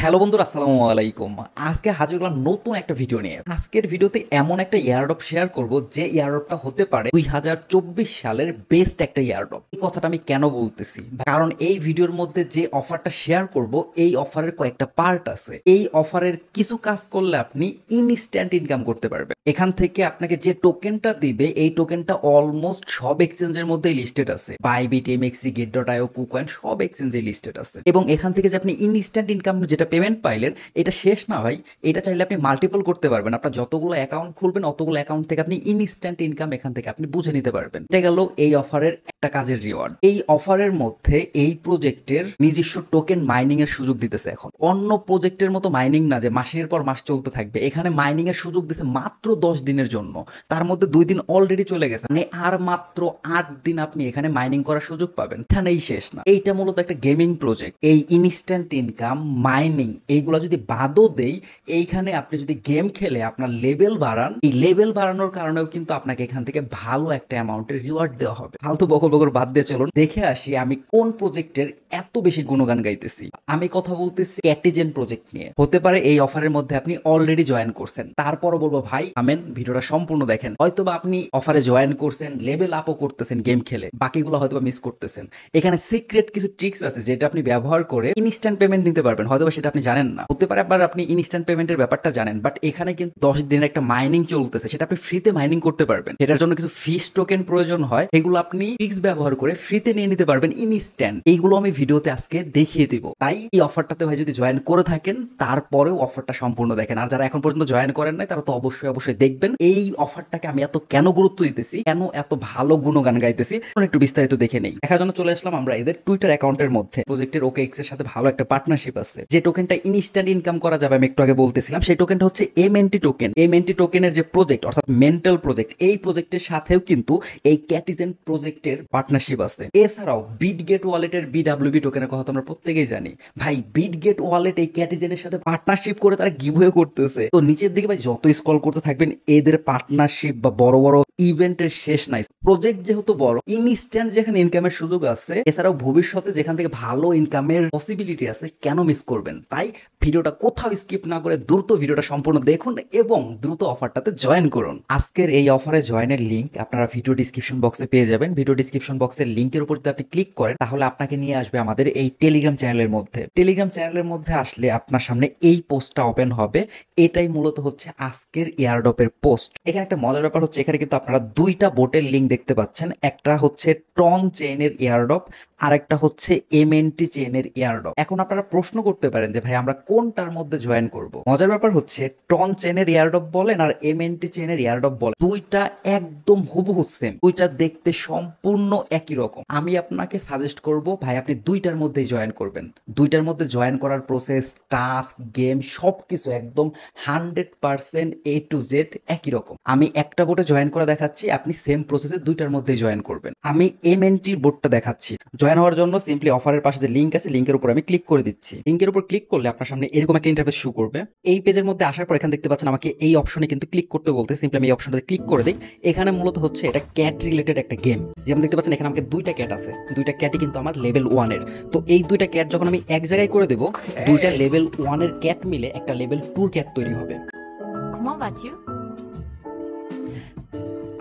Hello বন্ধুরা, আসসালামু আলাইকুম। আজকে হাজির হলাম নতুন একটা ভিডিও নিয়ে। আজকের ভিডিওতে এমন একটা ইয়ারড্রপ শেয়ার করব যে ইয়ারড্রপটা হতে পারে 2024 সালের বেস্ট একটা ইয়ারড্রপ। এই কথাটা আমি কেন বলতেছি, কারণ এই ভিডিওর মধ্যে যে অফারটা শেয়ার করব এই অফারের কয়েকটা পার্ট আছে। এই অফারের কিছু কাজ করলে আপনি ইনস্ট্যান্ট ইনকাম করতে পারবেন। এখান থেকে আপনাকে যে টোকেনটা দিবে এই টোকেনটা অলমোস্ট সব এক্সচেঞ্জের মধ্যেই লিস্টেড আছে। বাইবিট, এমএক্সি, গেট.আইও, কুকয়েন সব এক্সচেঞ্জে লিস্টেড আছে। এবং এখান থেকে যে আপনি ইনস্ট্যান্ট ইনকাম যেটা পেমেন্ট পাইলেন, এটা শেষ না ভাই, এটা চাইলে আপনি মাল্টিপল করতে পারবেন। আপনার যতগুলো অ্যাকাউন্ট খুলবেন অতগুলো অ্যাকাউন্ট থেকে আপনি ইনস্ট্যান্ট ইনকাম এখান থেকে আপনি বুঝে নিতে পারবেন। এটা গেল এই অফারের একটা কাজের রিওয়ার্ড। এই অফারের মধ্যে এই প্রজেক্টের নিজস্ব টোকেন মাইনিং এর সুযোগ দিতেছে। এখন অন্য প্রজেক্টের মতো মাইনিং না যে মাসের পর মাস চলতে থাকবে, এখানে মাইনিং এর সুযোগ দিচ্ছে মাত্র 10 দিনের জন্য। তার মধ্যে 2 দিন অলরেডি চলে গেছে, মানে আর মাত্র 8 দিন আপনি এখানে মাইনিং করার সুযোগ পাবেন। এখানেই শেষ না, এইটা মূলত একটা গেমিং প্রজেক্ট। এই ইনস্ট্যান্ট ইনকাম, মাইনিং, এইগুলো যদি বাদও দেই, এইখানে আপনি যদি গেম খেলে আপনার লেভেল বাড়ান, এই লেভেল বাড়ানোর কারণেও কিন্তু আপনাকে এখান থেকে ভালো একটা অ্যামাউন্টের রিওয়ার্ড দেওয়া হবে। ফালতু বকর বকর বাদ দিয়ে চলুন দেখে আসি আমি কোন প্রজেক্টের এত বেশি গুণগান গাইতেছি। আমি কথা বলতেছি ক্যাটিজেন প্রজেক্ট নিয়ে। হতে পারে এই অফারের মধ্যে আপনি অলরেডি জয়েন করছেন, তারপরও বলবো ভাই আমেন, ভিডিওটা সম্পূর্ণ দেখেন। হয়তোবা আপনি অফারে জয়েন করছেন, লেভেল আপও করতেছেন গেম খেলে, বাকিগুলো হয়তোবা মিস করতেছেন। এখানে সিক্রেট কিছু ট্রিক্স আছে যেটা আপনি ব্যবহার করে ইনস্ট্যান্ট পেমেন্ট নিতে পারবেন। হয়তোবা সেটা আপনি জানেন না, হতে পারে আবার আপনি ইনস্ট্যান্ট পেমেন্টের ব্যাপারটা জানেন, বাট এখানে কিন্তু 10 দিনের একটা মাইনিং চলতেছে, সেটা আপনি ফ্রিতে মাইনিং করতে পারবেন। সেটার জন্য কিছু ফিস টোকেন প্রয়োজন হয়, এগুলো আপনি ট্রিক্স ব্যবহার করে ফ্রিতে নিয়ে নিতে পারবেন ইনস্ট্যান্ট। এইগুলো আমি ভিডিওতে আজকে দেখিয়ে দিব। তাই এই অফারটাতে ভাই যদি জয়েন করে থাকেন তারপরেও অফারটা সম্পূর্ণ দেখেন। আর যারা এখন পর্যন্ত জয়েন করেন নাই তারা তো অবশ্যই দেখবেন। এই অফারটাকে আমি এত কেন গুরুত্ব দিতেছি, কেন এত ভালো গুণগান গাইতেছি, একটু বিস্তারিত দেখে নেই। দেখার জন্য চলে আসলাম আমরা এদের টুইটার অ্যাকাউন্টের মধ্যে। প্রজেক্টের OKX এর সাথে ভালো একটা পার্টনারশিপ আছে। যে টোকেনটা ইনস্ট্যান্ট ইনকাম করা যাবে আমি একটু আগে বলতেছিলাম, সেই টোকেনটা হচ্ছে এমএনটি টোকেন। এমএনটি টোকেনের যে প্রজেক্ট অর্থাৎ মেন্টাল প্রজেক্ট, এই প্রজেক্টের সাথেও কিন্তু এই ক্যাটিজেন প্রজেক্টের পার্টনারশিপ আছে। এছাড়াও বিটগেট ওয়ালেটের বিডব্লিউবি টোকেনের কথা তো আমরা প্রত্যেকেই জানি। ভাই বিটগেট ওয়ালেট এই ক্যাটিজেনের সাথে পার্টনারশিপ করে তারা গিভওয়ে করতেছে। তো নিচের দিকে ভাই যত স্ক্রল করতে থাকবেন এদের পার্টনারশিপ বা বড় বড় ইভেন্টের শেষ নাই। প্রজেক্ট যেহেতু বড়, ইনস্ট্যান্ট যেখানে ইনকামের সুযোগ আছে, এছাড়াও ভবিষ্যতে যেখান থেকে ভালো ইনকামের পসিবিলিটি আছে, কেন মিস করবেন? তাই ভিডিওটা কোথাও স্কিপ না করে দ্রুত ভিডিওটা সম্পূর্ণ দেখুন এবং দ্রুত অফারটাতে জয়েন করুন। আজকের এই অফারে জয়েনের লিংক আপনারা ভিডিও ডিসক্রিপশন বক্সে পেয়ে যাবেন। ভিডিও ডিসক্রিপশন বক্সের লিংকের উপর যদি আপনি ক্লিক করেন তাহলে আপনাকে নিয়ে আসবে আমাদের এই টেলিগ্রাম চ্যানেলের মধ্যে। টেলিগ্রাম চ্যানেলের মধ্যে আসলে আপনার সামনে এই পোস্টটা ওপেন হবে। এটাই মূলত হচ্ছে আজকের এয়ারড্রপের পোস্ট। এখানে একটা মজার ব্যাপার হচ্ছে, এখানে কিন্তু আপনারা দুইটা বোটের লিঙ্ক দেখতে পাচ্ছেন। একটা হচ্ছে ট্রন চেইনের এয়ারড্রপ, আর একটা হচ্ছে এমএনটি চেইনের এয়ারড্রপ। এখন আপনারা প্রশ্ন করতে পারেন যে ভাই আমরা কোনটার মধ্যে জয়েন করব। মজার ব্যাপার হচ্ছে ট্রন চেইনের এয়ারড্রপ বলেন আর এমএনটি চেইনের এয়ারড্রপ বলেন, দুইটা একদম হুবহু সেম, দুইটা দেখতে সম্পূর্ণ একই রকম। আমি আপনাকে সাজেস্ট করব ভাই আপনি দুইটার মধ্যেই জয়েন করবেন। দুইটার মধ্যে জয়েন করার প্রসেস, টাস্ক, গেম সবকিছু একদম 100% A to Z একই রকম। আমি একটা বোটে জয়েন করে দেখাচ্ছি, আপনি সেম প্রসেসে দুইটার মধ্যে জয়েন করবেন। আমি এমএনটি বোটটা দেখাচ্ছি। জয়েন হওয়ার জন্য সিম্পলি অফারের পাশে যে লিংক আছে, লিংকের উপর আমি ক্লিক করে দিচ্ছি। লিংকের উপর ক্লিক করলে আপনার সামনে এরকম একটা ইন্টারফেস শো করবে। এই পেজের মধ্যে আসার পর এখানে দেখতে পাচ্ছেন আমাকে এই অপশনে কিন্তু ক্লিক করতে বলতে, সিম্পলি আমি এই অপশনটাতে ক্লিক করে দিই। এখানে মূলত হচ্ছে এটা ক্যাট রিলেটেড একটা গেম। যেমন দেখতে পাচ্ছেন এখানে আমাকে দুইটা ক্যাট আছে, দুইটা ক্যাটই কিন্তু আমার লেভেল 1 এর। তো এই দুইটা ক্যাট যখন আমি এক জায়গায় করে দেব, দুইটা লেভেল 1 এর ক্যাট মিলে একটা লেভেল 2 ক্যাট তৈরি হবে।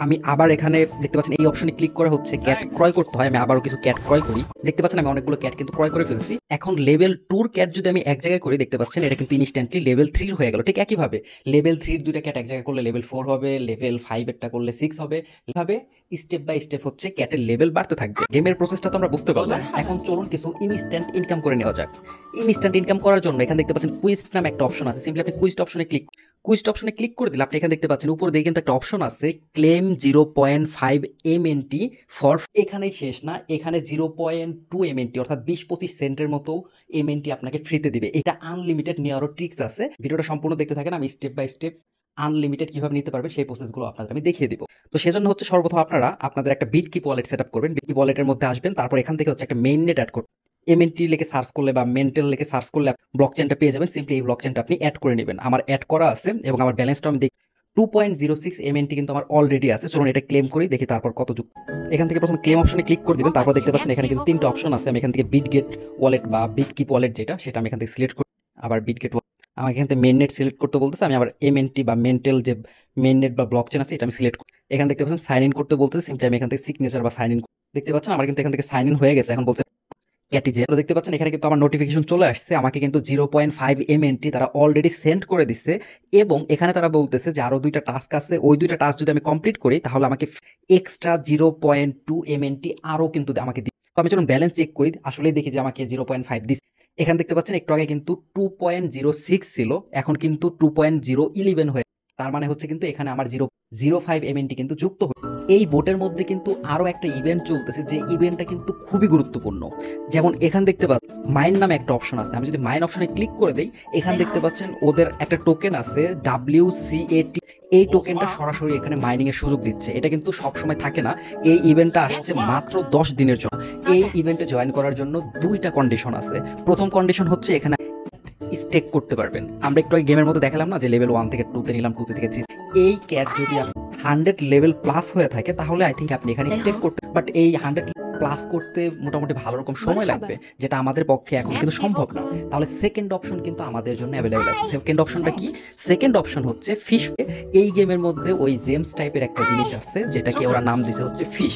আমি আবার এখানে দেখতে পাচ্ছেন এই অপশনে ক্লিক করা হচ্ছে ক্যাট ক্রয় করতে হয়। আমি আবারও কিছু ক্যাট ক্রয় করি। দেখতে পাচ্ছেন আমি অনেকগুলো ক্যাট কিন্তু ক্রয় করে ফেলছি। এখন লেভেল 2 ক্যাট যদি আমি এক জায়গায় করি, দেখতে পাচ্ছেন এটা কিন্তু ইনস্ট্যান্টলি লেভেল 3 হয়ে গেল। ঠিক একইভাবে লেভেল 3 এর দুইটা ক্যাট এক জায়গায় করলে লেভেল 4 হবে, লেভেল 5 এরটা করলে 6 হবে। এভাবে স্টেপ বাই স্টেপ হচ্ছে ক্যাটের লেভেল বাড়তে থাকবে। গেমের প্রসেসটা তো আমরা বুঝতে পারলাম। এখন চলুন কিছু ইনস্ট্যান্ট ইনকাম করে নেওয়া যাক। ইনস্ট্যান্ট ইনকাম করার জন্য এখানে দেখতে পাচ্ছেন কুইজ নামে একটা অপশন আছে। সিম্পলি আপনি কুইজ অপশনে ক্লিক করে দিলে আপনি এখানে দেখতে পাচ্ছেন উপরে দিকে কিন্তু একটা অপশন আছে ক্লেম 0.5 এমএনটি ফর। এখানেই শেষ না, এখানে 0.2 এমএনটি অর্থাৎ 20-25 সেন্টের মতো এমএনটি আপনাকে ফ্রিতে দিবে। এটা আনলিমিটেড নেওয়ারও ট্রিক্স আছে। ভিডিওটা সম্পূর্ণ দেখতে থাকেন, আমি স্টেপ বাই স্টেপ আনলিমিটেড কিভাবে নিতে পারবে সেই প্রসেসগুলো আপনাদের আমি দেখিয়ে দিব। তো সেজন্য হচ্ছে সর্বপ্রথম আপনারা আপনাদের একটা বিটকিপ ওয়ালেট সেট আপ করবেন। বিটকিপ ওয়ালেটের মধ্যে আসবেন, তারপর এখান থেকে হচ্ছে একটা মেইন নেট অ্যাড করবেন। এমএনটি লিখে সার্চ করলে বা মেন্টাল লিখে সার্চ করলে ব্লকচেনটা পেয়ে যাবেন। সিম্পলি এই ব্লকচেনটা আপনি অ্যাড করে নেবেন। আমার অ্যাড করা আছে এবং আমার ব্যালেন্সটা আমি দেখি 2.06 এমএনটি কিন্তু আমার অলরেডি আছে। চলুন এটা ক্লেম করি, দেখি তারপর কত যুক্ত। এখান থেকে প্রথম ক্লেম অপশনে ক্লিক করে দিবেন। তারপর দেখতে পাচ্ছেন এখানে কিন্তু তিনটা অপশন আছে। আমি এখান থেকে বিটগেট ওয়ালেট বা বিটকিপ ওয়ালেট যেটা, সেটা আমি এখান থেকে সিলেক্ট করি। আবার বিটগেট আমাকে এখান থেকে মেইন নেট সিলেক্ট করতে বলতেছে, আমি আবার এমএনটি বা মেন্টাল যে মেইন নেট বা ব্লক চেন আছে এটা আমি সিলেক্ট করি। এখান দেখতে পাচ্ছেন সাইন ইন করতে বলতেছে, সিম্পলি আমি এখান থেকে সিগনেচার বা সাইন ইন দেখতে পাচ্ছেন আমার কিন্তু এখান থেকে সাইন ইন হয়ে গেছে। এখন বলছে ক্যাটিজেন দেখতে পাচ্ছেন এখানে কিন্তু আমার নোটিফিকেশন চলে আসছে, আমাকে কিন্তু 0.5 এমএনটি তারা অলরেডি সেন্ড করে দিচ্ছে এবং এখানে তারা বলতেছে যে আরো 2টা টাস্ক আছে, ওই 2টা টাস্ক যদি আমি কমপ্লিট করি তাহলে আমাকে এক্সট্রা 0.2 এমএনটি আরও কিন্তু আমাকে দিই। তো আমি যখন ব্যালেন্স চেক করি আসলেই দেখি যে আমাকে 0.5 দিচ্ছে। এখানে দেখতে পাচ্ছেন একটু আগে কিন্তু 2.06 ছিল, এখন কিন্তু 2.011 হয়ে, তার মানে হচ্ছে কিন্তু এখানে আমার 0.05 এমএনটি কিন্তু যুক্ত হয়েছে। এই বোটের মধ্যে কিন্তু আরো একটা ইভেন্ট চলতেছে, যে ইভেন্টটা কিন্তু খুবই গুরুত্বপূর্ণ। যেমন এখান দেখতে পাচ্ছেন মাইন নামে একটা অপশন আছে, আমি যদি মাইন অপশনে ক্লিক করে দেই এখানে দেখতে পাচ্ছেন ওদের একটা টোকেন আছে WCAT, এই টোকেনটা সরাসরি এখানে মাইনিং এর সুযোগ দিচ্ছে। এটা কিন্তু সব সময় থাকে না, এই ইভেন্টটা আসছে মাত্র 10 দিনের জন্য। এই ইভেন্টে জয়েন করার জন্য 2টা কন্ডিশন আছে। প্রথম কন্ডিশন হচ্ছে এখানে স্টেক করতে পারবেন। আমরা একটু আগে গেমের মধ্যে দেখালাম না যে লেভেল 1 থেকে 2 তে নিলাম, 2 থেকে 3, এই ক্যাট যদি 100 লেভেল প্লাস হয়ে থাকে তাহলে আই থিঙ্ক আপনি এখানে স্টেক করতে, বাট এই 100 প্লাস করতে মোটামুটি ভালো রকম সময় লাগবে, যেটা আমাদের পক্ষে এখন কিন্তু সম্ভব না। তাহলে সেকেন্ড অপশন কিন্তু আমাদের জন্য অ্যাভেলেবেল আছে। সেকেন্ড অপশনটা কি? সেকেন্ড অপশন হচ্ছে ফিশ। এই গেমের মধ্যে ওই জেমস টাইপের একটা জিনিস আছে যেটাকে ওরা নাম দিয়েছে হচ্ছে ফিশ।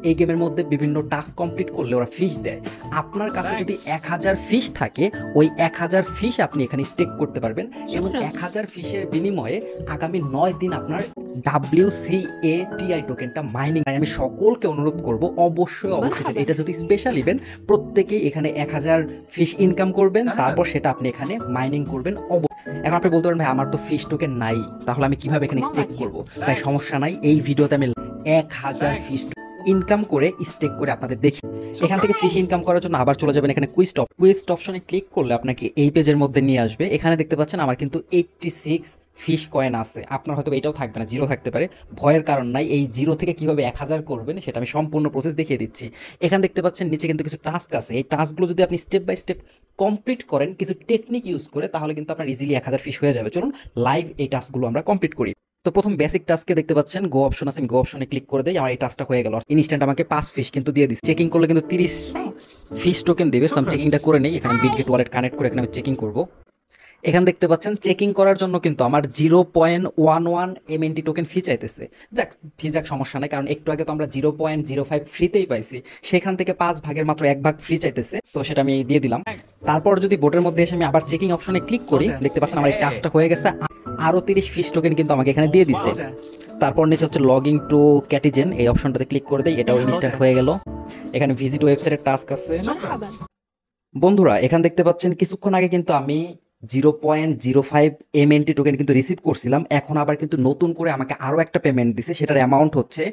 এই গেমের মধ্যে বিভিন্ন টাস্ক কমপ্লিট করলে ওরা ফিশ দেয়। আপনার কাছে যদি 1000 ফিশ থাকে, ওই 1000 ফিশ আপনি এখানে স্টেক করতে পারবেন এবং 1000 ফিশের বিনিময়ে আগামী 9 দিন আপনার WCATI টোকেনটা মাইনিং। আমি সকলকে অনুরোধ করব অবশ্যই এটা যদি স্পেশাল ইভেন্ট, প্রত্যেকেই এখানে 1000 ফিশ ইনকাম করবেন, তারপর সেটা আপনি এখানে মাইনিং করবেন। এখন আপনি বলতে পারেন ভাই আমার তো ফিশ টোকেন নাই, তাহলে আমি কিভাবে এখানে স্টেক করব? ভাই সমস্যা নাই, এই ভিডিওতে আমি 1000 ফিশ ইনকাম করে স্টেক করে আপনাদের দেখি। এখান থেকে ফিশ ইনকাম করার জন্য আবার চলে যাবেন এখানে কুইস্ট অপশনে ক্লিক করলে আপনাকে এই পেজের মধ্যে নিয়ে আসবে। এখানে দেখতে পাচ্ছেন আমার কিন্তু 86 ফিশ কয়েন আছে। আপনার হয়তো এটাও থাকবে না, 0 থাকতে পারে, ভয়ের কারণ নাই। এই 0 থেকে কিভাবে 1000 করবেন সেটা আমি সম্পূর্ণ প্রসেস দেখিয়ে দিচ্ছি। এখানে দেখতে পাচ্ছেন নিচে কিন্তু কিছু টাস্ক আছে, এই টাস্কগুলো যদি আপনি স্টেপ বাই স্টেপ কমপ্লিট করেন কিছু টেকনিক ইউজ করে, তাহলে কিন্তু আপনার ইজিলি 1000 ফিশ হয়ে যাবে। চলুন লাইভ এই টাস্কগুলো আমরা কমপ্লিট করি। তো প্রথম বেসিক টাস্কে দেখতে পাচ্ছেন গো অপশন আছে, আমি গো অপশনে ক্লিক করে দেই, আমার এই টাস্কটা হয়ে গেল। ইনস্ট্যান্ট আমাকে 5 ফিশ কিন্তু দিয়ে দিচ্ছে। চেকিং করলে কিন্তু 30 ফিশ টোকেন দেবে। সো আমি চেকিংটা করে নেই, এখানে বিটগেট ওয়ালেট কানেক্ট করে এখানে আমি চেকিং করব। এখানে দেখতে পাচ্ছেন চেকিং করার জন্য কিন্তু আমার 0.11 এমএনটি টোকেন ফি চাইতেছে। যাক সমস্যা নাই, কারণ একটু আগে তো আমরা 0.05 ফ্রিতেই পাইছি, সেখান থেকে 5 ভাগের মাত্র 1 ভাগ ফ্রি চাইতেছে। সো সেটা আমি দিয়ে দিলাম। তারপর যদি বোটের মধ্যে এসে আমি আবার চেকিং অপশনে ক্লিক করি, দেখতে পাচ্ছেন আমার এই টাস্কটা হয়ে গেছে। আরো 30 ফিশ টোকেন কিন্তু আমাকে এখানে দিয়ে দিচ্ছে। তারপর নিচে হচ্ছে লগইন টু ক্যাটিজেন, এই অপশনটাতে ক্লিক করে দেই, এটাও ইনস্ট্যান্ট হয়ে গেল। এখানে ভিজিট ওয়েবসাইটের টাস্ক আছে। বন্ধুরা এখান দেখতে পাচ্ছেন কিছুক্ষণ আগে কিন্তু আমি 0.05 এমএনটি টোকেন কিন্তু রিসিভ করছিলাম, এখন আবার কিন্তু নতুন করে আমাকে আরও একটা পেমেন্ট দিছে, সেটার অ্যামাউন্ট হচ্ছে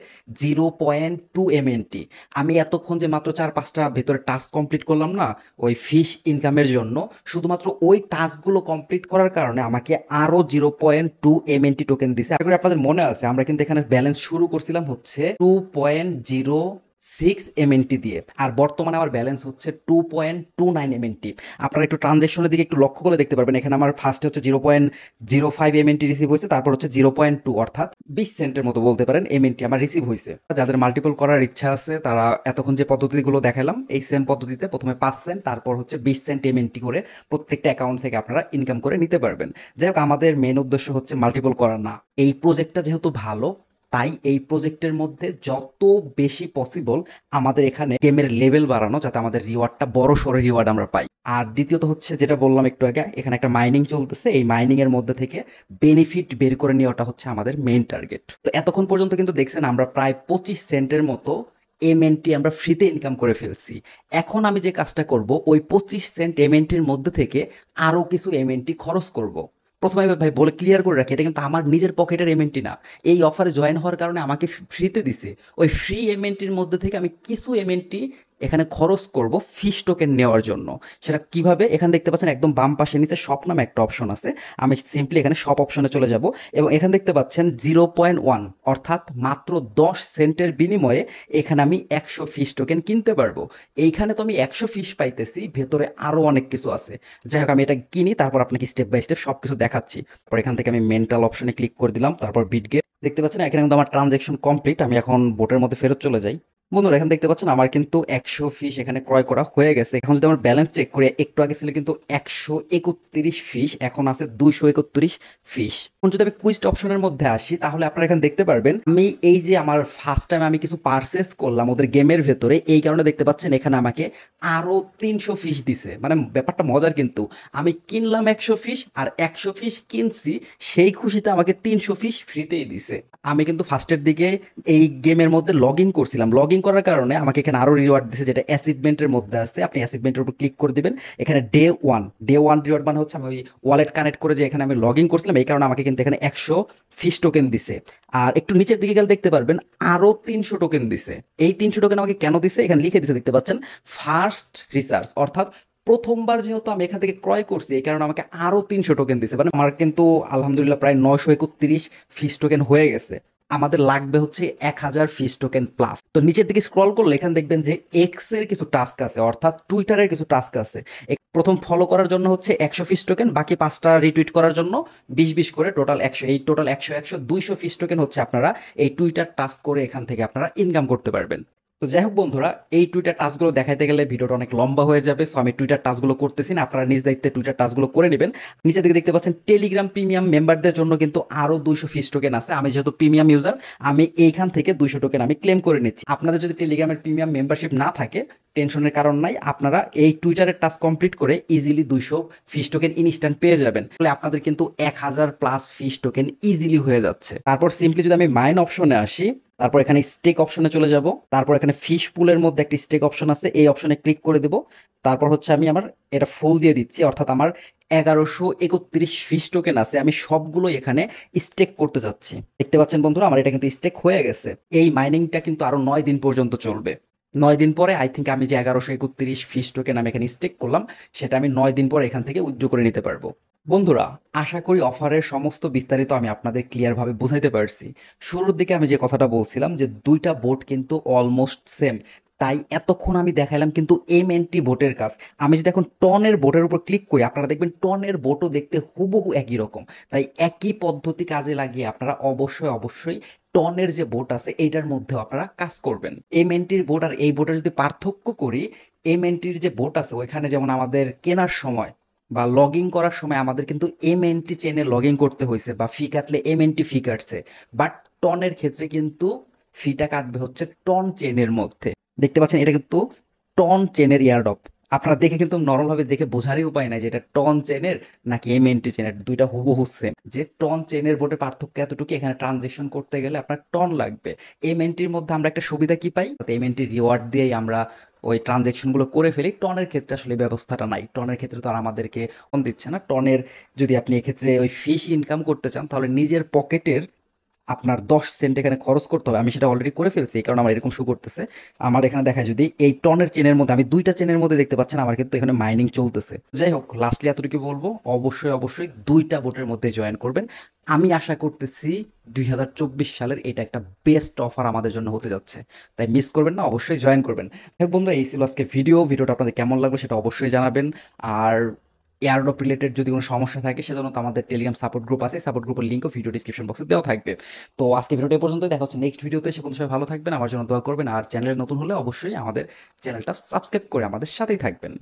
0.2 এমএনটি। আমি এতক্ষণ যে মাত্র 4-5টা ভেতরে টাস্ক কমপ্লিট করলাম না ওই ফিশ ইনকামের জন্য, শুধুমাত্র ওই টাস্কগুলো কমপ্লিট করার কারণে আমাকে আরও 0.2 এমএনটি টোকেন দিছে। আগে আপনাদের মনে আছে আমরা কিন্তু এখানে ব্যালেন্স শুরু করছিলাম হচ্ছে 2.06 এমএনটি দিয়ে, আর বর্তমানে আমার ব্যালেন্স হচ্ছে 2.29 এমএনটি। আপনারা একটু ট্রানজ্যাকশনের দিকে একটু লক্ষ্য করে দেখতে পারবেন, এখানে আমার ফার্স্টে হচ্ছে 0.05 এমএনটি রিসিভ হয়েছে, তারপর হচ্ছে 0.2 অর্থাৎ 20 সেন্টের মতো বলতে পারেন এমএনটি আমার রিসিভ হয়েছে। যাদের মাল্টিপল করার ইচ্ছা আছে তারা এতক্ষণ যে পদ্ধতিগুলো দেখালাম এই সেম পদ্ধতিতে প্রথমে 5 সেন্ট তারপর হচ্ছে 20 সেন্ট এমএনটি করে প্রত্যেকটা অ্যাকাউন্ট থেকে আপনারা ইনকাম করে নিতে পারবেন। যাই হোক, আমাদের মেন উদ্দেশ্য হচ্ছে মাল্টিপল করা না। এই প্রজেক্টটা যেহেতু ভালো, তাই এই প্রজেক্টের মধ্যে যত বেশি পসিবল আমাদের এখানে গেমের লেভেল বাড়ানো, যাতে আমাদের রিওয়ার্ডটা বড় সড়ো রিওয়ার্ড আমরা পাই। আর দ্বিতীয়ত হচ্ছে যেটা বললাম একটু আগে, এখানে একটা মাইনিং চলতেছে, এই মাইনিং এর মধ্যে থেকে বেনিফিট বের করে নেওয়াটা হচ্ছে আমাদের মেইন টার্গেট। তো এতক্ষণ পর্যন্ত কিন্তু দেখছেন আমরা প্রায় 25 সেন্টের মতো এমএনটি আমরা ফ্রিতে ইনকাম করে ফেলছি। এখন আমি যে কাজটা করব, ওই 25 সেন্ট এমএনটির মধ্যে থেকে আরও কিছু এমএনটি খরচ করব। প্রথমে ভাই বলে ক্লিয়ার করে রাখি, এটা কিন্তু আমার নিজের পকেটের এমএনটি না, এই অফারে জয়েন হওয়ার কারণে আমাকে ফ্রিতে দিছে। ওই ফ্রি এমএনটির মধ্যে থেকে আমি কিছু এমএনটি এখানে খরচ করব ফিশ টোকেন নেওয়ার জন্য। সেটা কিভাবে? এখানে দেখতে পাচ্ছেন একদম বাম পাশে নিচে শপ নামে একটা অপশন আছে, আমি সিম্পলি এখানে শপ অপশনে চলে যাব এবং এখানে দেখতে পাচ্ছেন 0.1 অর্থাৎ মাত্র 10 সেন্টের বিনিময়ে এখানে আমি 100 ফিশ টোকেন কিনতে পারবো। এইখানে তো আমি 100 ফিশ পাইতেছি, ভেতরে আরও অনেক কিছু আছে। যাই হোক, আমি এটা কিনি, তারপর আপনাকে স্টেপ বাই স্টেপ সব কিছু দেখাচ্ছি। তারপর এখান থেকে আমি মেন্টাল অপশনে ক্লিক করে দিলাম, তারপর বিটগেট দেখতে পাচ্ছেন এখানে কিন্তু আমার ট্রানজ্যাকশন কমপ্লিট। আমি এখন বোটের মধ্যে ফেরত চলে যাই। বন্ধুরা এখানে দেখতে পাচ্ছেন আমার কিন্তু 100 ফিশ এখানে ক্রয় করা হয়ে গেছে। এখন যদি আমার ব্যালেন্স চেক করি, একটু আগে ছিল কিন্তু 131 ফিশ, এখন আছে 231 ফিশ। এখন যদি আমি কুইস্ট অপশনের মধ্যে আসি তাহলে আপনারা এখানে দেখতে পারবেন আমি এই যে আমার ফার্স্ট টাইম আমি কিছু পারচেস করলাম ওদের গেমের ভেতরে, এই কারণে দেখতে পাচ্ছেন এখানে আমাকে আরো 300 ফিশ দিছে। মানে ব্যাপারটা মজার কিন্তু, আমি কিনলাম 100 ফিশ আর 100 ফিশ কিনছি, সেই খুশিতে আমাকে 300 ফিশ ফ্রিতেই দিছে। আমি কিন্তু ফার্স্টের দিকে এই গেমের মধ্যে লগ ইন করছিলাম, লগ ইন করার কারণে আমাকে এখানে আরো রিওয়ার্ড দিছে, যেটা অ্যাচিভমেন্টের মধ্যে আছে। আপনি অ্যাচিভমেন্টের উপর ক্লিক করে দিবেন, এখানে ডে ওয়ান রিওয়ার্ড মানে হচ্ছে আমি ওই ওয়ালেট কানেক্ট করে যে এখানে আমি লগ ইন করছিলাম, এই কারণে আমাকে কিন্তু এখানে 100 ফিশ টোকেন দিছে। আর একটু নিচের দিকে গেলে দেখতে পারবেন আরো 300 টোকেন দিছে। এই 300 টোকেন আমাকে কেন দিছে এখানে লিখে দিছে, দেখতে পাচ্ছেন ফার্স্ট রিসার্চ, অর্থাৎ প্রথমবার যেহেতু আমি এখান থেকে ক্রয় করছি এই কারণে আমাকে আরো 300 টোকেন দিছে। মানে আমার কিন্তু আলহামদুলিল্লাহ প্রায় 931 ফিশ টোকেন হয়ে গেছে। আমাদের লাগবে হচ্ছে 1000 ফিশ টোকেন প্লাস। তো নিচের দিকে স্ক্রল করলে এখানে দেখবেন যে এক্স এর কিছু টাস্ক আছে, অর্থাৎ টুইটারের কিছু টাস্ক আছে। প্রথম ফলো করার জন্য হচ্ছে 100 ফিশ টোকেন, বাকি 5টা রিটুইট করার জন্য 20 20 করে টোটাল 100। এই টোটাল 100 200 ফিশ টোকেন হচ্ছে আপনারা এই টুইটার টাস্ক করে এখান থেকে আপনারা ইনকাম করতে পারবেন। তো যাই হোক বন্ধুরা, এই টুইটার টাস্কগুলো দেখাইতে গেলে ভিডিওটা অনেক লম্বা হয়ে যাবে, সো আমি টুইটার টাস্কগুলো করতেছি না, আপনারা নিজ দায়িত্বে টুইটার টাস্কগুলো করে নেবেন। নিচের দিকে দেখতে পাচ্ছেন টেলিগ্রাম প্রিমিয়াম মেম্বারদের জন্য কিন্তু আরো 200 ফিশ টোকেন আছে। আমি যেহেতু প্রিমিয়াম ইউজার, আমি এইখান থেকে 200 টোকেন আমি ক্লেম করে নিচ্ছি। আপনাদের যদি টেলিগ্রামের প্রিমিয়াম মেম্বারশিপ না থাকে, টেনশনের কারণ নাই, আপনারা এই টুইটারের টাস্ক কমপ্লিট করে ইজিলি 200 ফিশ টোকেন ইনস্ট্যান্ট পেয়ে যাবেন। তাহলে আপনাদের কিন্তু 1000+ ফিশ টোকেন ইজিলি হয়ে যাচ্ছে। তারপর সিম্পলি যদি আমি মাইন অপশনে আসি, তারপর এখানে স্টেক অপশনে চলে যাব, তারপর এখানে ফিশ পুলের মধ্যে একটি স্টেক অপশন আছে, এই অপশনে ক্লিক করে দেব। তারপর হচ্ছে আমি আমার এটা ফুল দিয়ে দিচ্ছি, অর্থাৎ আমার 1131 ফিশ টোকেন আছে, আমি সবগুলো এখানে স্টেক করতে যাচ্ছি। দেখতে পাচ্ছেন বন্ধুরা আমার এটা কিন্তু স্টেক হয়ে গেছে। এই মাইনিংটা কিন্তু আরো 9 দিন পর্যন্ত চলবে। 9 দিন পরে আই থিঙ্ক আমি যে 1131 ফিশ টোকেন আমি এখানে স্টেক করলাম, সেটা আমি 9 দিন পরে এখান থেকে উইথড্র করে নিতে পারবো। বন্ধুরা আশা করি অফারের সমস্ত বিস্তারিত আমি আপনাদের ক্লিয়ারভাবে বুঝাইতে পারছি। শুরুর দিকে আমি যে কথাটা বলছিলাম যে দুইটা বোট কিন্তু অলমোস্ট সেম, তাই এতক্ষণ আমি দেখাইলাম কিন্তু এমএনটি বোটের কাজ। আমি যদি এখন টনের বোটের উপর ক্লিক করি, আপনারা দেখবেন টনের বোটও দেখতে হুবহু একই রকম। তাই একই পদ্ধতি কাজে লাগিয়ে আপনারা অবশ্যই অবশ্যই টনের যে বোট আছে এইটার মধ্যেও আপনারা কাজ করবেন। এমএনটির বোট আর এই বোটের যদি পার্থক্য করি, এমএনটির যে বোট আছে ওইখানে যেমন আমাদের কেনার সময় বা লগ ইন করার সময় আমাদের কিন্তু এমএনটি চেনে লগ ইন করতে হয়েছে, বা ফি কাটলে এমএনটি ফি কাটছে। বাট টনের ক্ষেত্রে কিন্তু ফিটা কাটবে হচ্ছে টন চেনের মধ্যে। দেখতে পাচ্ছেন এটা কিন্তু টন চেনের ইয়ারডপ। আপনারা দেখে কিন্তু নর্মালভাবে দেখে বোঝারই উপায় নাই যে এটা টন চেনের নাকি এমএনটি চেনের, দুইটা হুবহু সেম। যে টন চেনের বোর্ডে পার্থক্য এতটুকু, এখানে ট্রানজেকশন করতে গেলে আপনার টন লাগবে। এমএনটির মধ্যে আমরা একটা সুবিধা কি পাই, এমএনটি রিওয়ার্ড দিয়েই আমরা ওই ট্রানজেকশনগুলো করে ফেলি। টনের ক্ষেত্রে আসলে এই ব্যবস্থাটা নাই। টনের ক্ষেত্রে তো আর আমাদেরকে কম দিচ্ছে না। টনের যদি আপনি এক্ষেত্রে ওই ফিশ ইনকাম করতে চান তাহলে নিজের পকেটের আপনার 10 সেন্ট এখানে খরচ করতে হবে। আমি সেটা অলরেডি করে ফেলছি, এই কারণে আমার এরকম শো করতেছে। আমার এখানে দেখায় যদি এই টনের চেনের মধ্যে আমি দুইটা চেনের মধ্যে দেখতে পাচ্ছেন আমার কিন্তু এখানে মাইনিং চলতেছে। যাই হোক, লাস্টলি এতটুকু বলবো, অবশ্যই অবশ্যই দুইটা বোটের মধ্যে জয়েন করবেন। আমি আশা করতেছি 2024 সালের এটা একটা বেস্ট অফার আমাদের জন্য হতে যাচ্ছে, তাই মিস করবেন না, অবশ্যই জয়েন করবেন। হ্যাঁ বন্ধুরা, এই ছিল আজকে ভিডিওটা আপনাদের কেমন লাগলো সেটা অবশ্যই জানাবেন। আর এয়ারড্রপ রিলেটেড যদি কোনো সমস্যা থাকে সেজন্য তো আমাদের টেলিগ্রাম সাপোর্ট গ্রুপ আছে, সাপোর্ট গ্রুপের লিঙ্কও ভিডিও ডিসক্রিপশন বক্সে দেওয়া থাকবে। তো আজকে ভিডিওটা এই পর্যন্ত, দেখা হচ্ছে নেক্সট ভিডিওতে। সে সবাই ভালো থাকবেন, আমার জন্য দোয়া করবেন। আর চ্যানেলে নতুন হলে অবশ্যই আমাদের চ্যানেলটা সাবস্ক্রাইব করে আমাদের সাথেই থাকবেন।